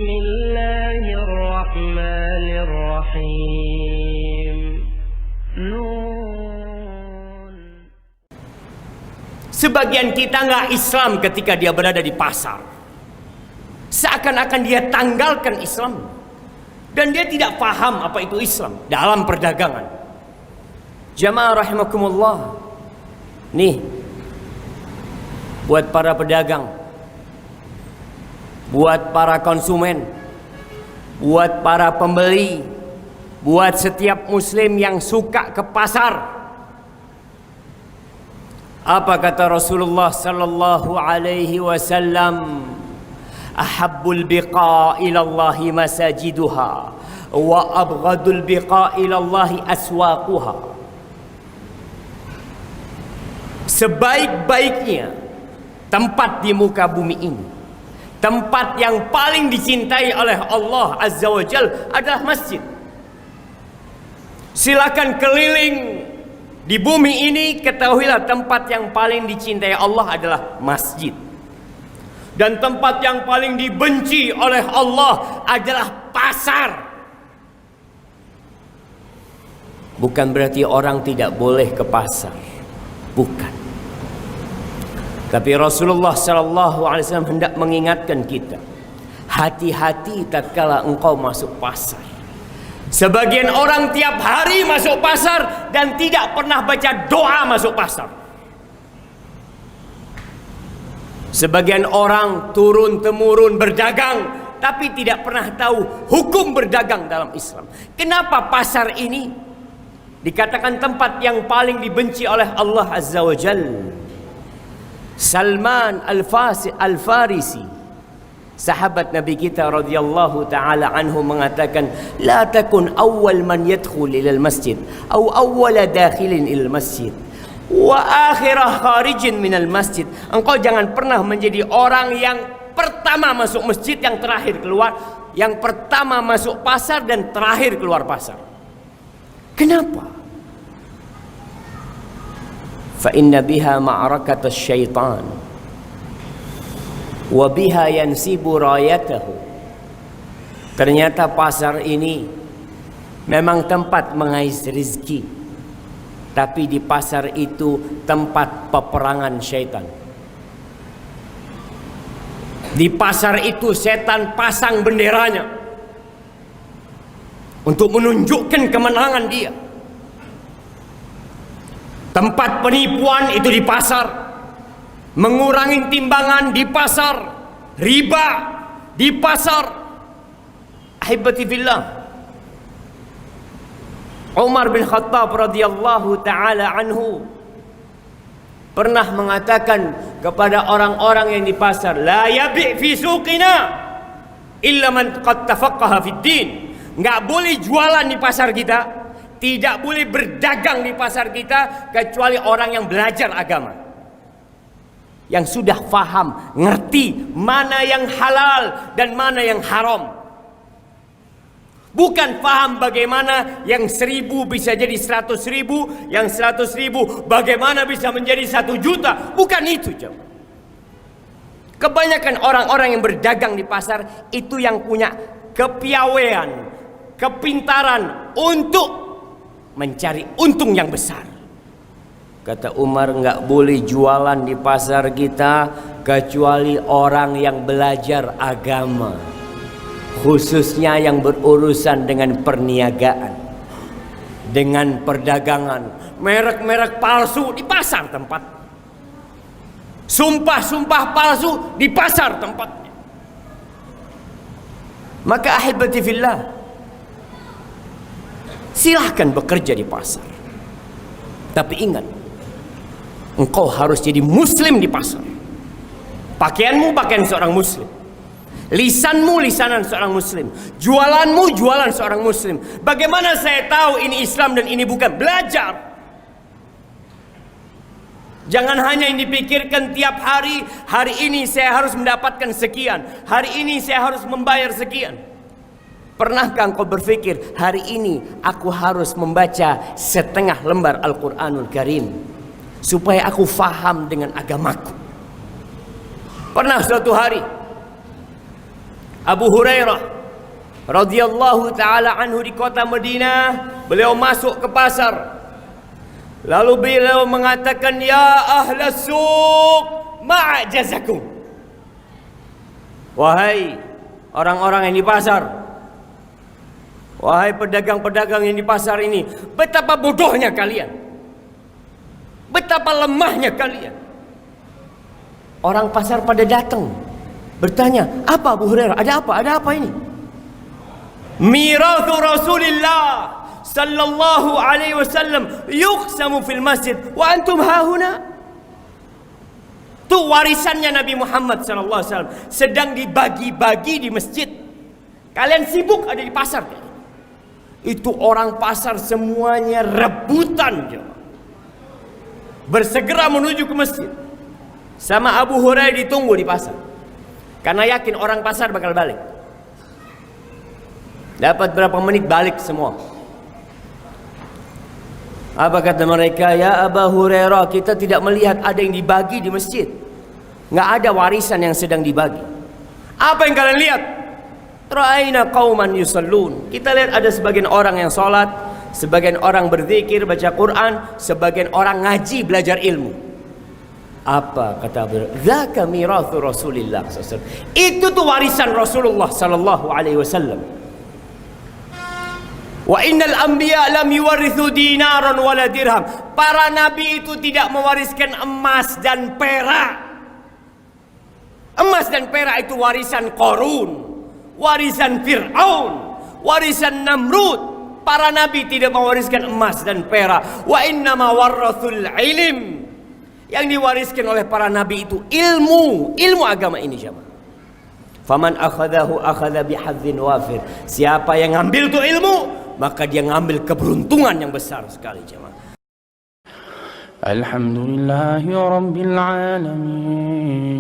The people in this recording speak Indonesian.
Bismillahirrahmanirrahim. Nun. Sebagian kita nggak Islam ketika dia berada di pasar. Seakan-akan dia tanggalkan Islam. Dan dia tidak paham apa itu Islam dalam perdagangan. Jamaah rahimakumullah. Nih, buat para pedagang, buat para konsumen, buat para pembeli, buat setiap muslim yang suka ke pasar. Apa kata Rasulullah sallallahu alaihi wasallam? Ahabbul biqa ila Allahi masajiduha wa abghadul biqa ila Allahi aswaquha. Sebaik-baiknya tempat di muka bumi ini, tempat yang paling dicintai oleh Allah Azza wa Jal adalah masjid. Silakan keliling di bumi ini, ketahuilah tempat yang paling dicintai Allah adalah masjid. Dan tempat yang paling dibenci oleh Allah adalah pasar. Bukan berarti orang tidak boleh ke pasar, bukan. Tapi Rasulullah SAW hendak mengingatkan kita, hati-hati tatkala engkau masuk pasar. Sebagian orang tiap hari masuk pasar dan tidak pernah baca doa masuk pasar. Sebagian orang turun-temurun berdagang tapi tidak pernah tahu hukum berdagang dalam Islam. Kenapa pasar ini dikatakan tempat yang paling dibenci oleh Allah Azza wa Jalla? Salman Al-Farisi, sahabat Nabi kita radhiyallahu taala anhu, mengatakan, la takun awwal man yadkhul ilal masjid aw awwala dakhilin ilal masjid wa akhirah kharijin minal masjid. Engkau jangan pernah menjadi orang yang pertama masuk masjid, yang terakhir keluar, yang pertama masuk pasar dan terakhir keluar pasar. Kenapa? Fa inna biha ma'rakatus syaitan wa biha yansibu rayatahu. Ternyata pasar ini memang tempat mengais rezeki, tapi di pasar itu tempat peperangan syaitan. Di pasar itu setan pasang benderanya untuk menunjukkan kemenangan dia. Tempat penipuan itu di pasar, mengurangi timbangan di pasar, riba di pasar. Ahibati fillah, Umar bin Khattab radhiyallahu taala anhu pernah mengatakan kepada orang-orang yang di pasar, la yabi' fi suqina illa man qad tafaqqaha fid din. Enggak boleh jualan di pasar kita, tidak boleh berdagang di pasar kita kecuali orang yang belajar agama, yang sudah faham, ngerti mana yang halal dan mana yang haram. Bukan faham bagaimana yang 1000 bisa jadi 100.000, yang 100.000 bagaimana bisa menjadi 1 juta. Bukan itu, jemaah. Kebanyakan orang-orang yang berdagang di pasar itu yang punya kepiawaian, kepintaran untuk mencari untung yang besar. Kata Umar, nggak boleh jualan di pasar kita kecuali orang yang belajar agama, khususnya yang berurusan dengan perniagaan, dengan perdagangan. Merek-merek palsu di pasar tempat, sumpah-sumpah palsu di pasar tempatnya. Maka ahibati fillah, silahkan bekerja di pasar, tapi ingat, engkau harus jadi muslim di pasar. Pakaianmu pakaian seorang muslim, lisanmu lisanan seorang muslim, jualanmu jualan seorang muslim. Bagaimana saya tahu ini Islam dan ini bukan? Belajar. Jangan hanya yang dipikirkan tiap hari, hari ini saya harus mendapatkan sekian, hari ini saya harus membayar sekian. Pernahkah engkau berpikir, hari ini aku harus membaca setengah lembar Al-Quranul Karim supaya aku faham dengan agamaku? Pernah suatu hari Abu Hurairah radhiyallahu taala anhu di kota Madinah, beliau masuk ke pasar. Lalu beliau mengatakan, ya ahlas suq, ma'jazakum. Wahai orang-orang yang di pasar, wahai pedagang-pedagang yang di pasar ini, betapa bodohnya kalian, betapa lemahnya kalian. Orang pasar pada datang bertanya, apa Abu Hurairah? Ada apa? Ada apa ini? Mirathu Rasulillah sallallahu alaihi wasallam yuqsamu fil masjid wa antum hahuna. Itu warisannya Nabi Muhammad sallallahu alaihi wasallam sedang dibagi-bagi di masjid. Kalian sibuk ada di pasar. Itu orang pasar semuanya rebutan, bersegera menuju ke masjid. Sama Abu Hurairah ditunggu di pasar, karena yakin orang pasar bakal balik. Dapat berapa menit balik semua. Apa kata mereka? Ya Abu Hurairah, kita tidak melihat ada yang dibagi di masjid. Nggak ada warisan yang sedang dibagi. Apa yang kalian lihat? Ra'aina qauman yusallun. Kita lihat ada sebagian orang yang sholat, sebagian orang berzikir, baca Quran, sebagian orang ngaji, belajar ilmu. Apa kata Abu Hurairah? Dzaka mirathu Rasulillah sallallahu alaihi wasallam. Itu tuh warisan Rasulullah sallallahu alaihi wasallam. Wa innal anbiya lam yuwarithu dinaran wala dirham. Para nabi itu tidak mewariskan emas dan perak. Emas dan perak itu warisan Qarun, warisan Fir'aun, warisan Namrud. Para nabi tidak mewariskan emas dan perak. Wa innama warathul ilm. Yang diwariskan oleh para nabi itu ilmu, ilmu agama ini, jemaah. Faman akhadahu akhadha bihadzin wafir. Siapa yang ngambil itu ilmu, maka dia ngambil keberuntungan yang besar sekali, jemaah. Alhamdulillahi rabbil alamin.